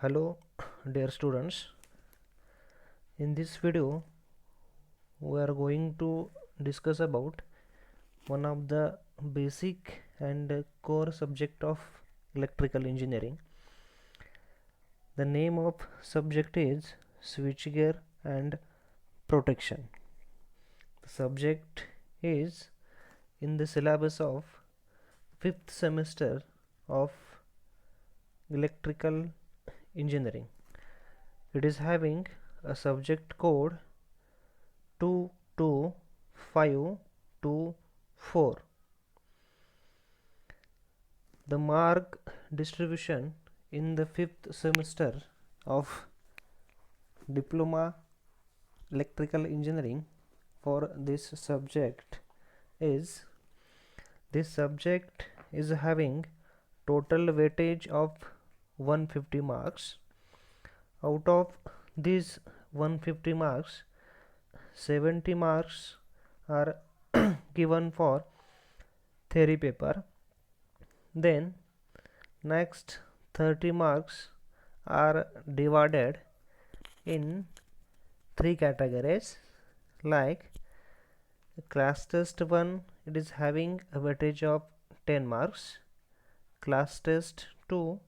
Hello dear students, in this video we are going to discuss about one of the basic and core subject of electrical engineering. The name of subject is switchgear and protection. The subject is in the syllabus of 5th semester of electrical engineering. It is having a subject code 22524. The mark distribution in the 5th semester of diploma electrical engineering for this subject is, this subject is having total weightage of 150 marks. Out of these 150 marks, 70 marks are given for theory paper. Then next 30 marks are divided in three categories, like class test 1, it is having a weightage of 10 marks. Class test 2,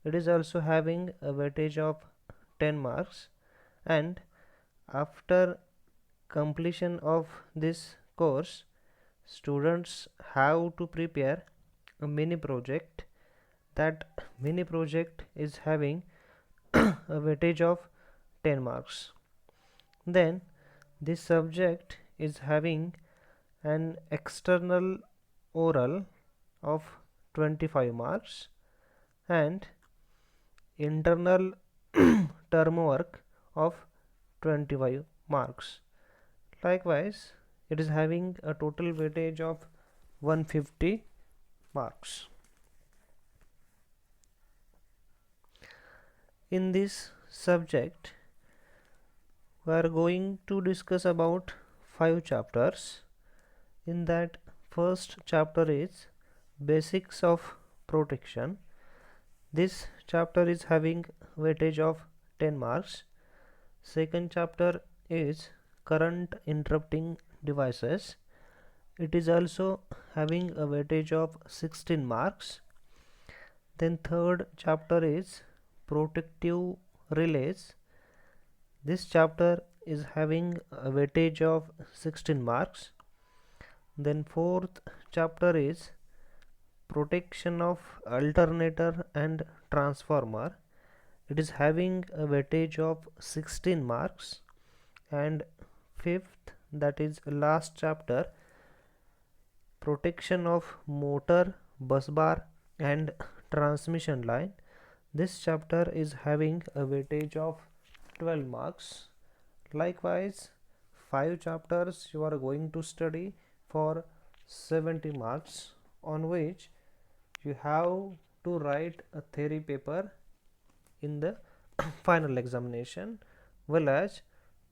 it is also having a weightage of 10 marks. And after completion of this course, students have to prepare a mini project. That mini project is having a weightage of 10 marks. Then this subject is having an external oral of 25 marks and internal term work of 25 marks. Likewise, it is having a total weightage of 150 marks. In this subject, we are going to discuss about 5 chapters. In that, first chapter is basics of protection. This chapter is having weightage of 10 marks. Second chapter is current interrupting devices. It is also having a weightage of 16 marks. Then third chapter is protective relays. This chapter is having a weightage of 16 marks. Then fourth chapter is protection of alternator and transformer. It is having a weightage of 16 marks. And fifth, that is last chapter, protection of motor, bus bar and transmission line. This chapter is having a weightage of 12 marks. Likewise, 5 chapters you are going to study for 70 marks, on which you have to write a theory paper in the final examination, well as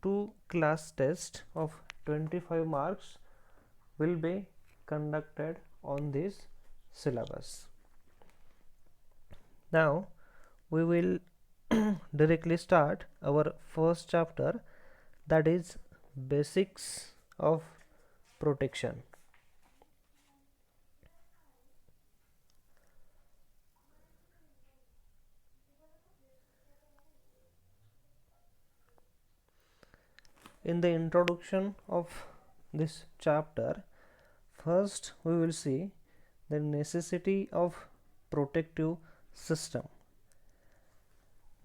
2 class tests of 25 marks will be conducted on this syllabus. Now we will directly start our first chapter, that is basics of protection. In the introduction of this chapter, first we will see the necessity of protective system.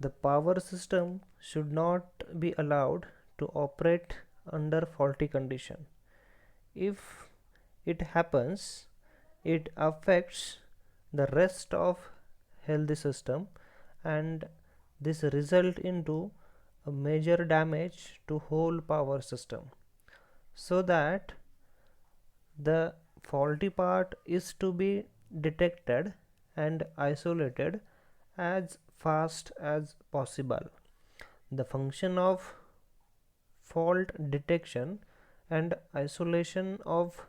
The power system should not be allowed to operate under faulty condition. If it happens, it affects the rest of healthy system, and this result into a major damage to whole power system, so that the faulty part is to be detected and isolated as fast as possible. The function of fault detection and isolation of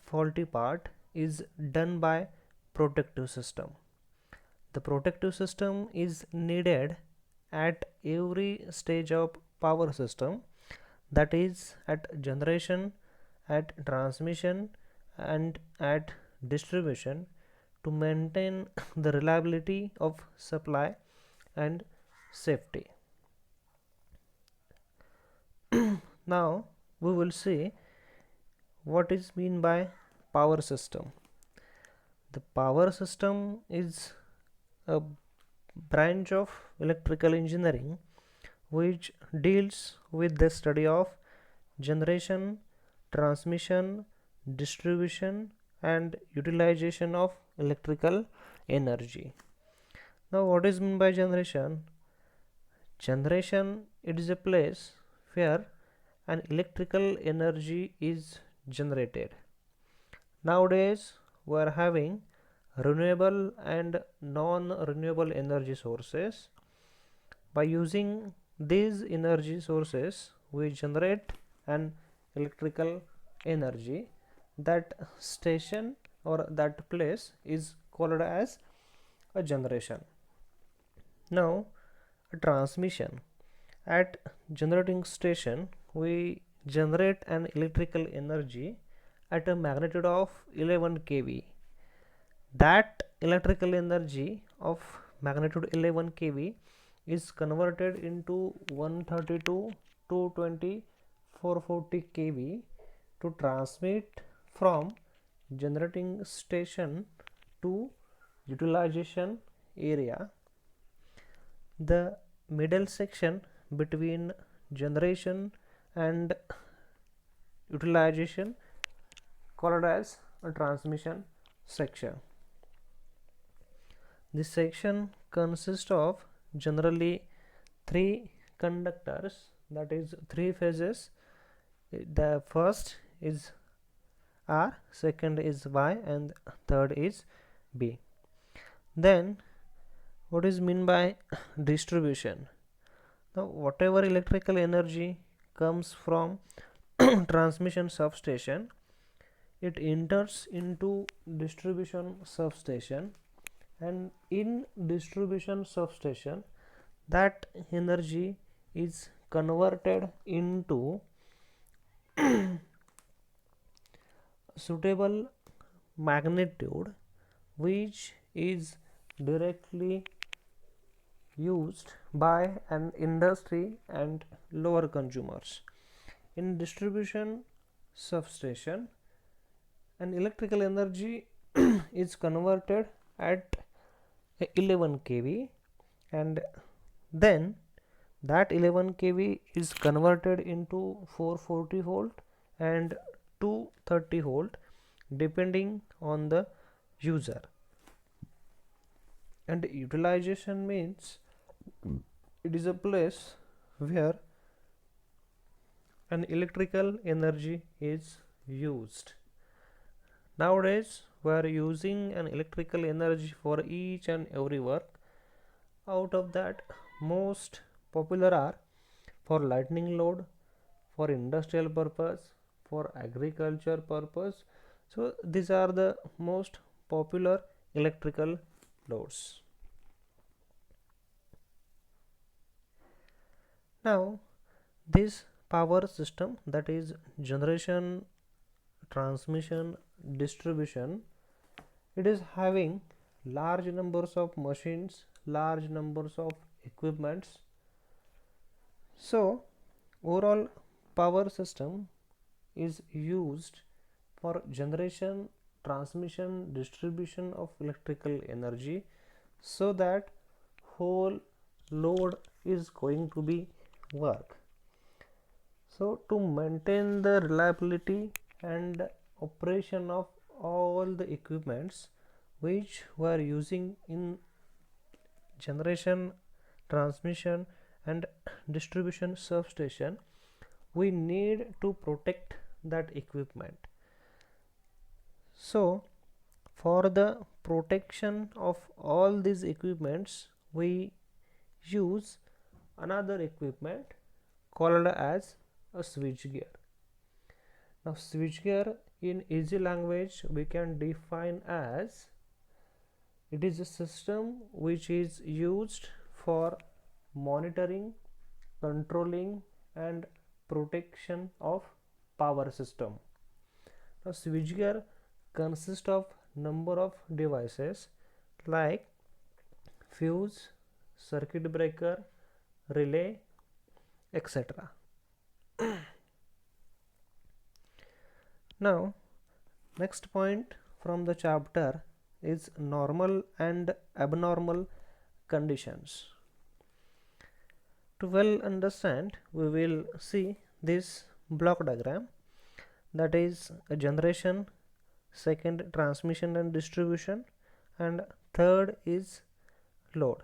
faulty part is done by protective system. The protective system is needed at every stage of power system, that is at generation, at transmission and at distribution, to maintain the reliability of supply and safety. Now we will see what is mean by power system. The power system is a branch of electrical engineering which deals with the study of generation, transmission, distribution and utilization of electrical energy. Now what is meant by generation? Generation, it is a place where an electrical energy is generated. Nowadays we are having renewable and non-renewable energy sources. By using these energy sources we generate an electrical energy. That station or that place is called as a generation. Now a transmission. At generating station we generate an electrical energy at a magnitude of 11 kV. That electrical energy of magnitude 11 kV is converted into 132, 220, 440 kV to transmit from generating station to utilization area. The middle section between generation and utilization called as a transmission section. This section consists of generally three conductors, that is three phases. The first is R, second is Y and third is B. Then what is meant by distribution? Now whatever electrical energy comes from transmission substation, it enters into distribution substation, and in distribution substation that energy is converted into suitable magnitude which is directly used by an industry and lower consumers. In distribution substation an electrical energy is converted at 11 kV, and then that 11 kV is converted into 440 volt and 230 volt depending on the user. And utilization means it is a place where an electrical energy is used. Nowadays we are using an electrical energy for each and every work. Out of that, most popular are for lightning load, for industrial purpose, for agriculture purpose. So these are the most popular electrical loads. Now this power system, that is generation, transmission, distribution, it is having large numbers of machines, large numbers of equipments. So overall power system is used for generation, transmission, distribution of electrical energy, so that whole load is going to be work. So to maintain the reliability and operation of all the equipments which we are using in generation, transmission and distribution substation, we need to protect that equipment. So for the protection of all these equipments we use another equipment called as a switchgear. Now switchgear in easy language we can define as It is a system which is used for monitoring, controlling and protection of power system. Now switchgear consists of number of devices like fuse, circuit breaker, relay, etc. Now next point from the chapter is normal and abnormal conditions. To well understand, we will see this block diagram, that is a generation, second transmission and distribution, and third is load.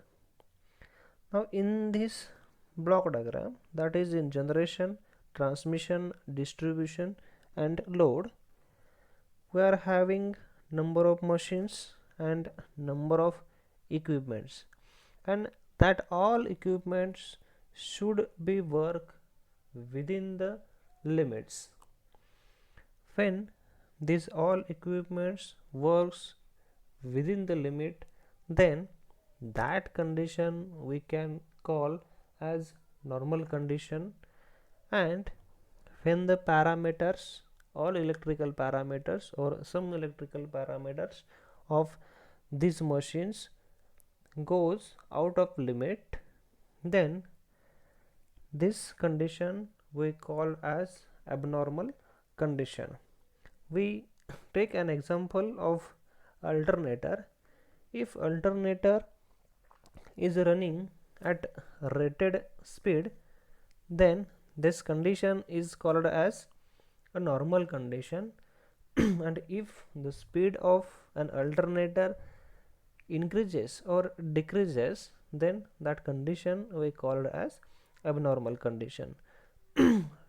Now in this block diagram, that is in generation, transmission, distribution and load, we are having number of machines and number of equipments, and that all equipments should be work within the limits. When these all equipments works within the limit, then that condition we can call as normal condition. And when the parameters, all electrical parameters or some electrical parameters of these machines goes out of limit, then this condition we call as abnormal condition. We take an example of alternator. If alternator is running at rated speed, then this condition is called as a normal condition. And if the speed of an alternator increases or decreases, then that condition we called as abnormal condition.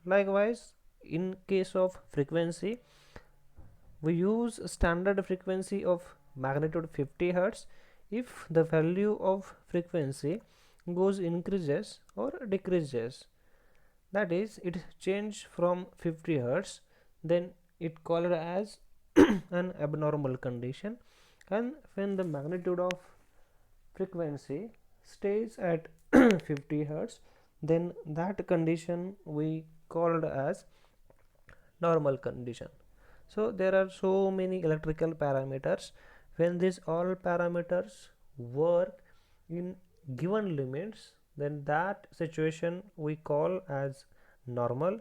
Likewise, in case of frequency, we use standard frequency of magnitude 50 Hz. If the value of frequency goes increases or decreases, that is it change from 50 Hz, then it called as an abnormal condition. And when the magnitude of frequency stays at 50 Hz, then that condition we called as normal condition. So there are so many electrical parameters. When these all parameters work in given limits, then that situation we call as normal.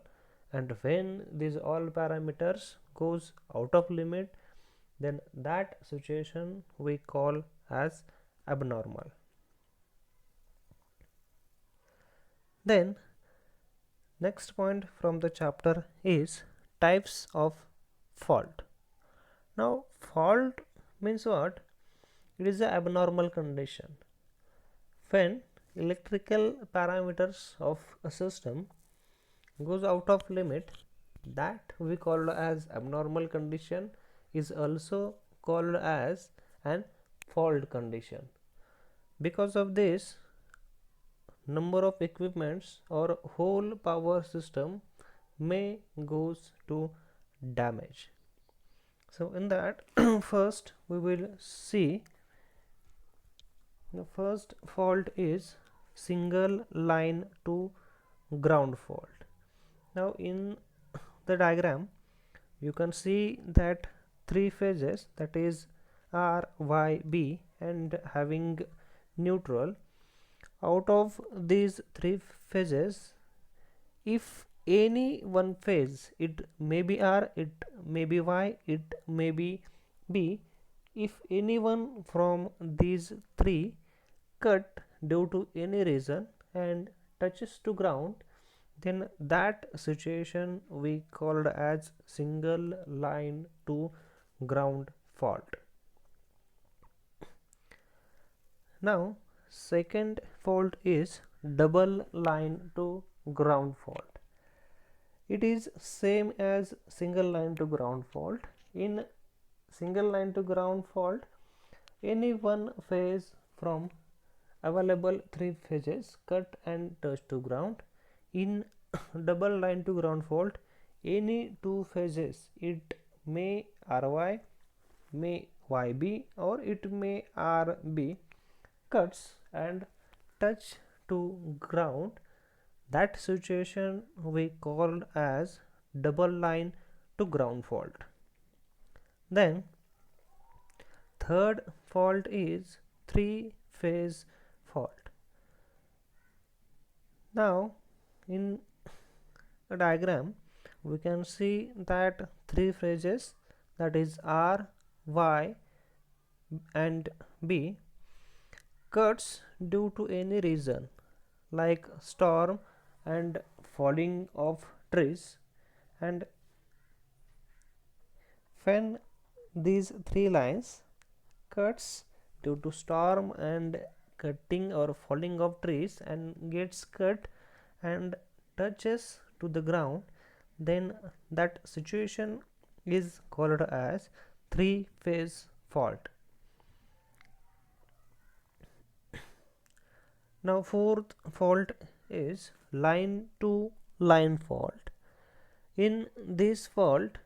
And when these all parameters goes out of limit, then that situation we call as abnormal. Then next point from the chapter is types of fault. Now fault means what? It is an abnormal condition. When electrical parameters of a system goes out of limit, that we call as abnormal condition is also called as an fault condition. Because of this, number of equipments or whole power system may goes to damage. So in that first we will see the first fault is single line to ground fault. Now in the diagram you can see that three phases, that is R, Y, B, and having neutral. Out of these three phases, if any one phase, it may be R, it may be Y, it may be B, if any one from these three cut due to any reason and touches to ground, then that situation we called as single line to ground fault. Now second fault is double line to ground fault. It is same as single line to ground fault. In single line to ground fault, any one phase from available three phases cut and touch to ground. In double line to ground fault, any two phases, it may RY, may YB or it may RB cuts and touch to ground, that situation we called as double line to ground fault. Then third fault is three phase fault. Now in a diagram we can see that three phases, that is R, Y and B, cuts due to any reason like storm and falling of trees. And when these three lines cuts due to storm and cutting or falling of trees and gets cut and touches to the ground, then that situation is called as three phase fault. Now fourth fault is line to line fault. In this fault,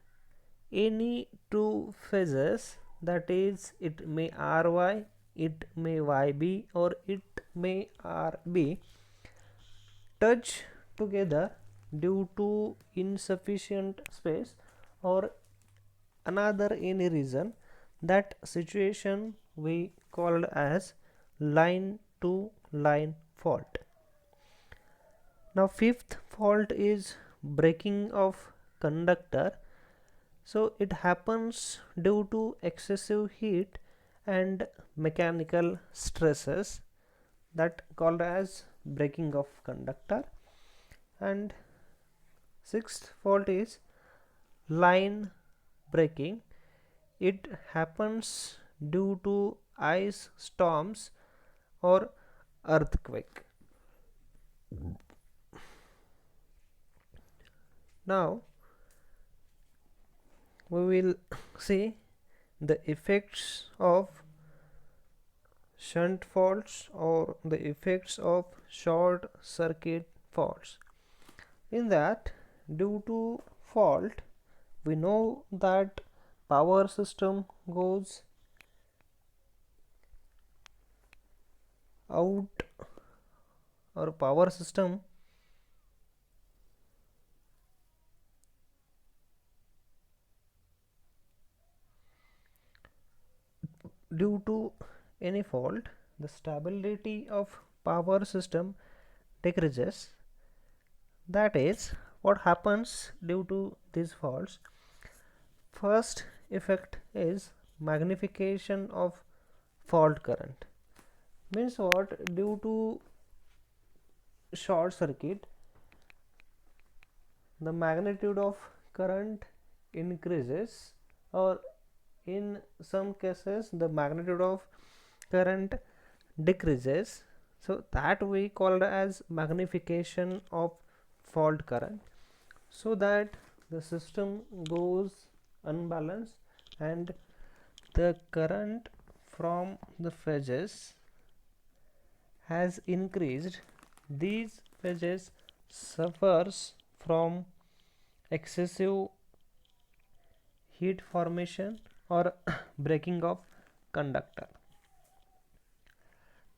any two phases, that is it may RY, it may YB or it may RB, touch together due to insufficient space or another any reason, that situation we called as line to line fault. Now fifth fault is breaking of conductor. So it happens due to excessive heat and mechanical stresses, that called as breaking of conductor. And sixth fault is line breaking. It happens due to ice storms or earthquake. Now we will see the effects of shunt faults or the effects of short circuit faults. In that, due to fault, we know that power system goes out, or power system due to any fault, the stability of power system decreases. That is what happens due to these faults. First effect is magnification of fault current. Means what? Due to short circuit, the magnitude of current increases, or in some cases the magnitude of current decreases. So that we called as magnification of fault current, so that the system goes unbalanced and the current from the phases has increased. These phases suffers from excessive heat formation or breaking of conductor.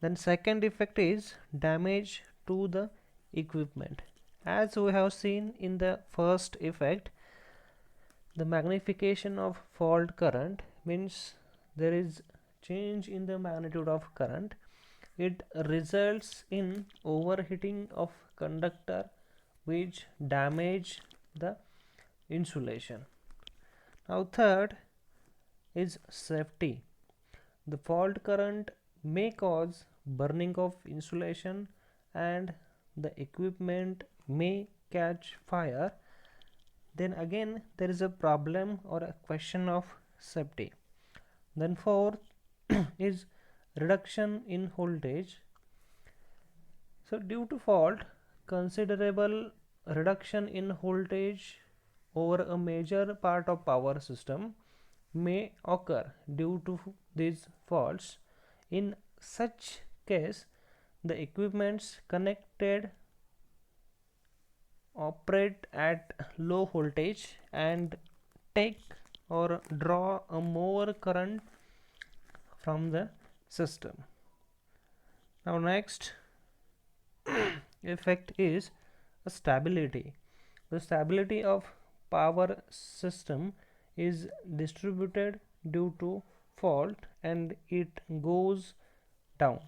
Then second effect is damage to the equipment. As we have seen in the first effect, the magnification of fault current means there is change in the magnitude of current. It results in overheating of conductor, which damage the insulation. Now third is safety. The fault current may cause burning of insulation and the equipment may catch fire. Then again there is a problem or a question of safety. Then fourth is reduction in voltage. So due to fault, considerable reduction in voltage over a major part of power system may occur due to these faults. In such case, the equipments connected operate at low voltage and take or draw a more current from the system. Now next effect is stability. The stability of power system is distributed due to fault and it goes down.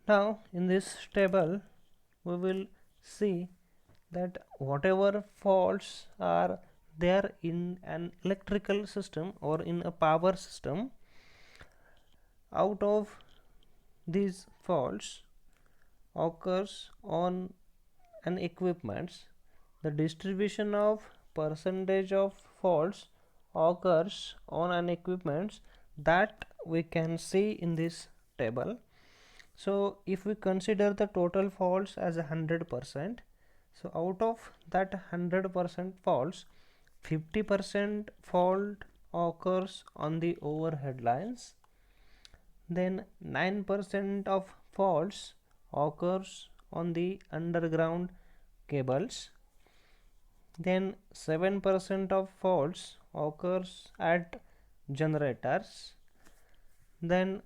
Now in this table we will see that whatever faults are there in an electrical system or in a power system, out of these faults occurs on an equipments, the distribution of percentage of faults occurs on an equipments that we can see in this table. So if we consider the total faults as 100%, so out of that 100% faults, 50% fault occurs on the overhead lines, then 9% of faults occurs on the underground cables, then 7% of faults occurs at generators, then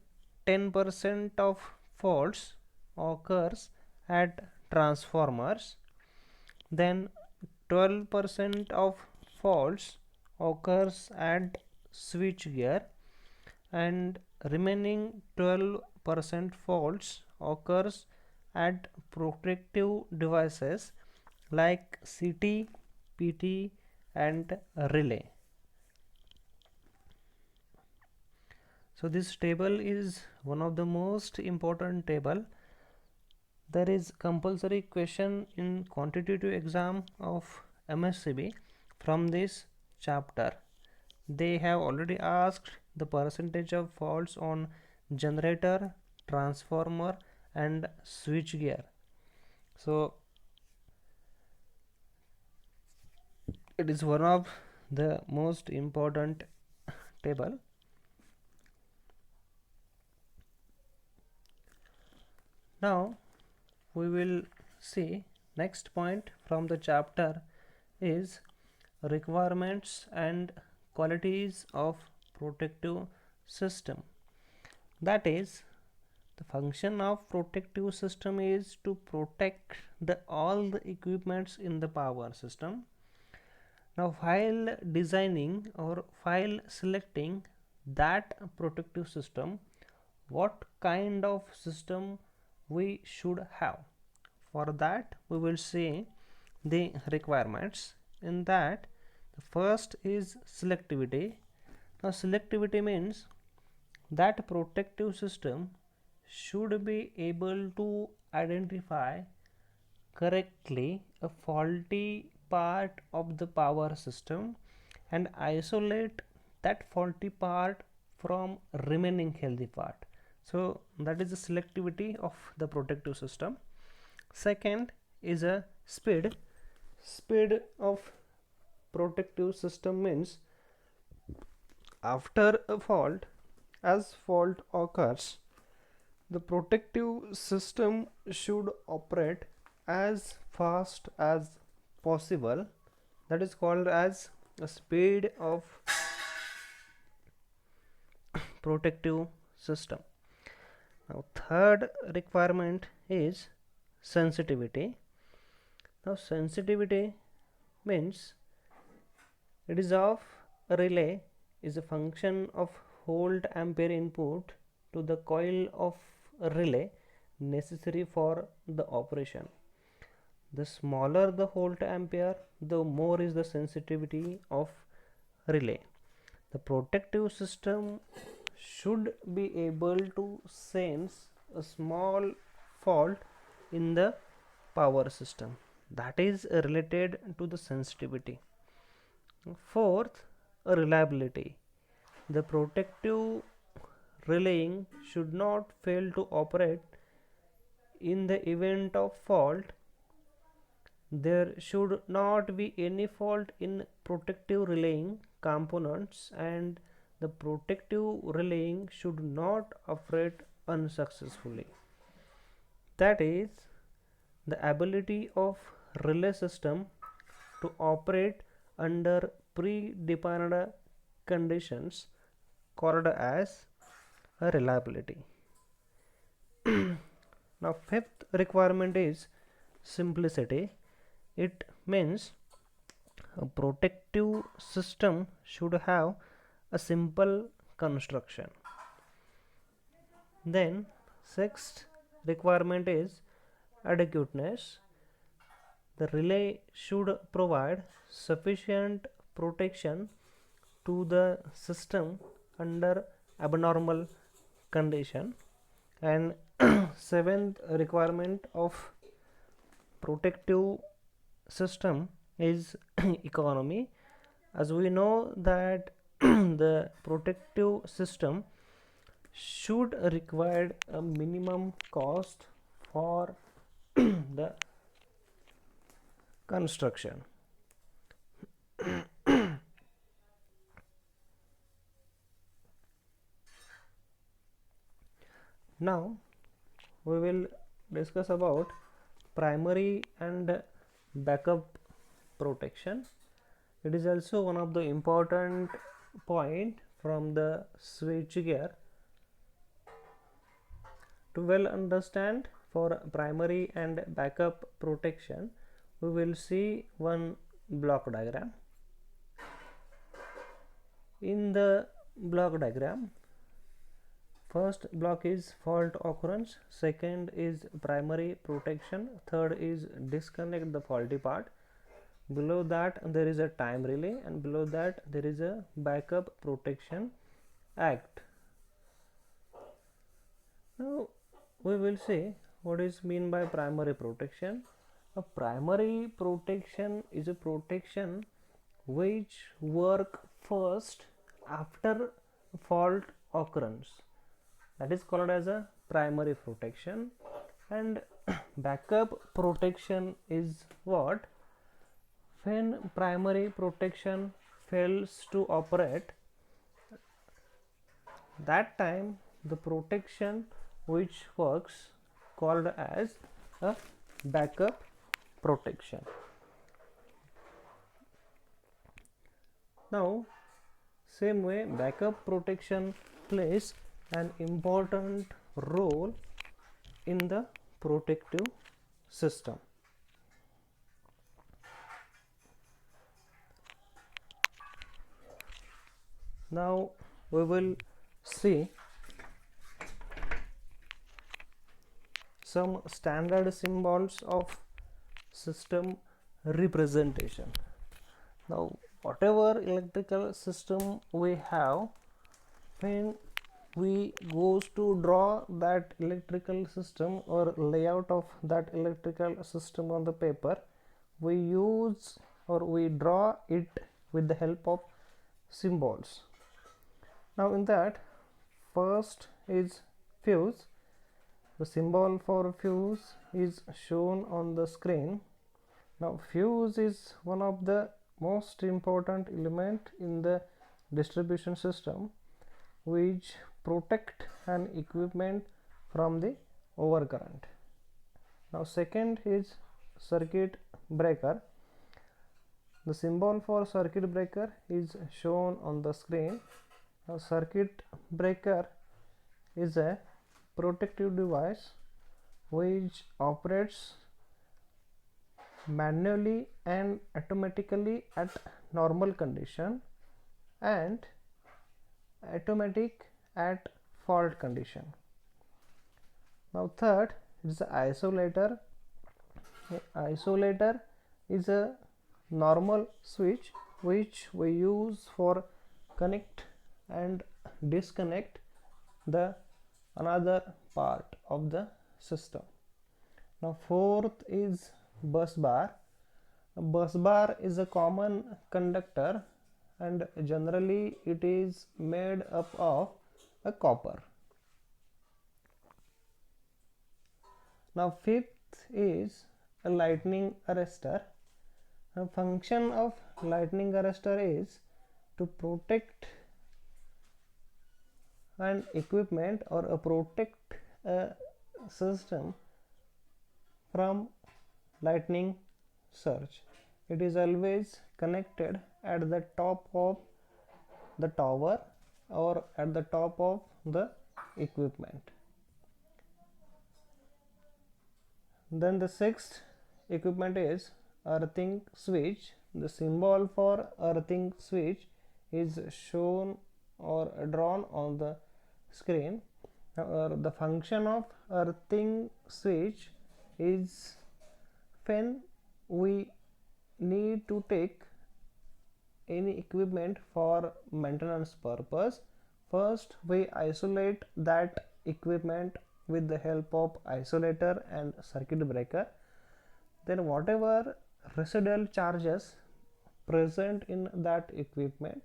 10% of faults occurs at transformers, then 12% of faults occurs at switchgear, and remaining 12% faults occurs at protective devices like CT, PT and relay. So this table is one of the most important table. There is compulsory question in quantitative exam of MSCB from this chapter. They have already asked the percentage of faults on generator, transformer and switchgear. So it is one of the most important table. Now we will see next point from the chapter is requirements and qualities of protective system. That is, the function of protective system is to protect all the equipments in the power system. Now while designing or while selecting that protective system, what kind of system we should have? For that we will see the requirements. In that, the first is selectivity. Now selectivity means that protective system should be able to identify correctly a faulty part of the power system and isolate that faulty part from remaining healthy part. So that is the selectivity of the protective system. Second is a speed. Speed of protective system means after a fault, as fault occurs, the protective system should operate as fast as possible. That is called as a speed of protective system. Now third requirement is sensitivity. Now sensitivity means it is of a relay is a function of volt ampere input to the coil of a relay necessary for the operation. The smaller the volt ampere, the more is the sensitivity of relay. The protective system should be able to sense a small fault in the power system. That is related to the sensitivity. Fourth, reliability. The protective relaying should not fail to operate in the event of fault. There should not be any fault in protective relaying components and the protective relaying should not operate unsuccessfully. That is, the ability of relay system to operate under predefined conditions called as a reliability. Now fifth requirement is simplicity. It means a protective system should have a simple construction. Then sixth requirement is adequateness. The relay should provide sufficient protection to the system under abnormal condition. And seventh requirement of protective system is economy. As we know that the protective system should require a minimum cost for the construction. Now we will discuss about primary and backup protection. It is also one of the important point from the switchgear. To well understand for primary and backup protection, we will see one block diagram. In the block diagram, first block is fault occurrence, second is primary protection, third is disconnect the faulty part, below that there is a time relay, and below that there is a backup protection act. Now we will see what is mean by primary protection. A primary protection is a protection which work first after fault occurrence, that is called as a primary protection. And backup protection is what? When primary protection fails to operate, that time the protection which works called as a backup protection. Now same way backup protection plays an important role in the protective system. Now we will see some standard symbols of system representation. Now whatever electrical system we have, when we goes to draw that electrical system or layout of that electrical system on the paper, we use or we draw it with the help of symbols. Now in that, first is fuse. The symbol for fuse is shown on the screen. Now fuse is one of the most important element in the distribution system which protect an equipment from the overcurrent. Now second is circuit breaker. The symbol for circuit breaker is shown on the screen. Now circuit breaker is a protective device which operates manually and automatically at normal condition and automatic at fault condition. Now third is the isolator. The isolator is a normal switch which we use for connect and disconnect the another part of the system. Now fourth is bus bar. A bus bar is a common conductor and generally it is made up of a copper. Now fifth is a lightning arrestor. A function of lightning arrestor is to protect an equipment or protect a system from lightning search. It is always connected at the top of the tower or at the top of the equipment. Then the sixth equipment is earthing switch. The symbol for earthing switch is shown or drawn on the screen. The function of earthing switch is when we need to take any equipment for maintenance purpose. First, we isolate that equipment with the help of isolator and circuit breaker. Then whatever residual charges present in that equipment,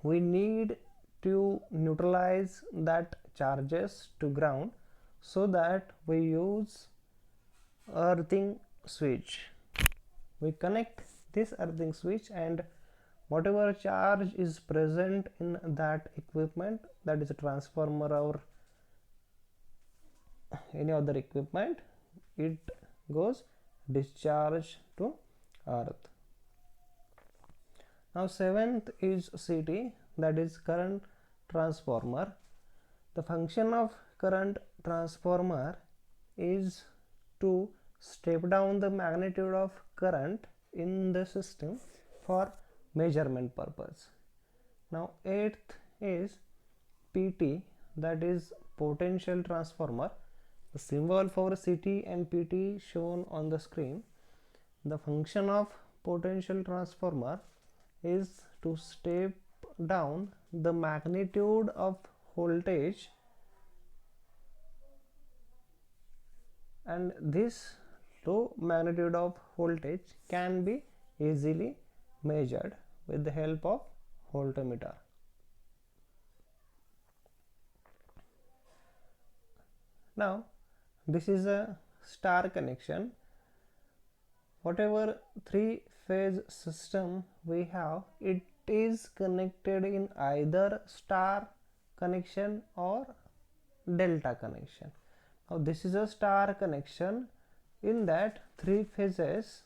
we need to neutralize that charges to ground, so that we use earthing switch. We connect this earthing switch, and whatever charge is present in that equipment, that is a transformer or any other equipment, it goes discharge to earth. Now seventh is CT, that is current transformer. The function of current transformer is to step down the magnitude of current in the system for measurement purpose. Now eighth is PT, that is potential transformer. The symbol for CT and PT shown on the screen. The function of potential transformer is to step down the magnitude of voltage, and this low magnitude of voltage can be easily measured with the help of voltmeter. Now this is a star connection. Whatever three phase system we have, it is connected in either star connection or delta connection. Now this is a star connection. In that three phases,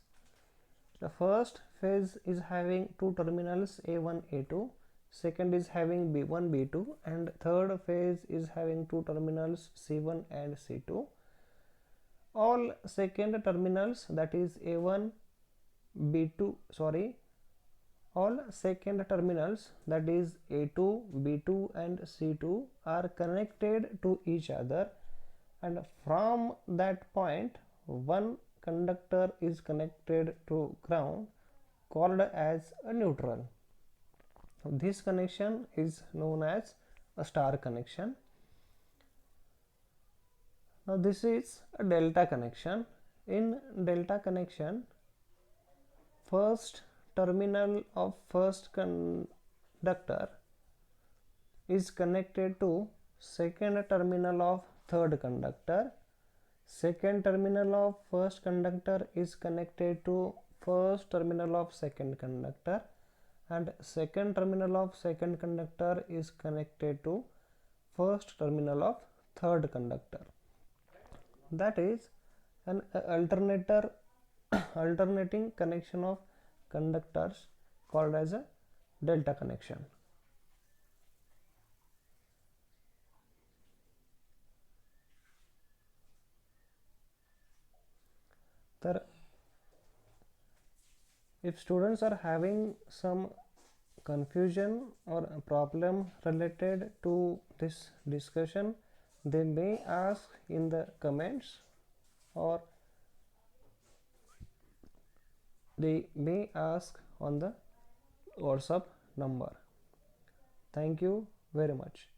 the first phase is having two terminals A1 A2, second is having B1 B2, and third phase is having two terminals C1 and C2. All second terminals, that is A1 B2 all second terminals, that is A2 B2 and C2, are connected to each other, and from that point one conductor is connected to ground, called as a neutral. This connection is known as a star connection. Now this is a delta connection. In delta connection, first terminal of first conductor is connected to second terminal of third conductor. Second terminal of first conductor is connected to first terminal of second conductor, and second terminal of second conductor is connected to first terminal of third conductor. That is an alternating connection of conductors called as a delta connection. If students are having some confusion or a problem related to this discussion, they may ask in the comments, or they may ask on the WhatsApp number. Thank you very much.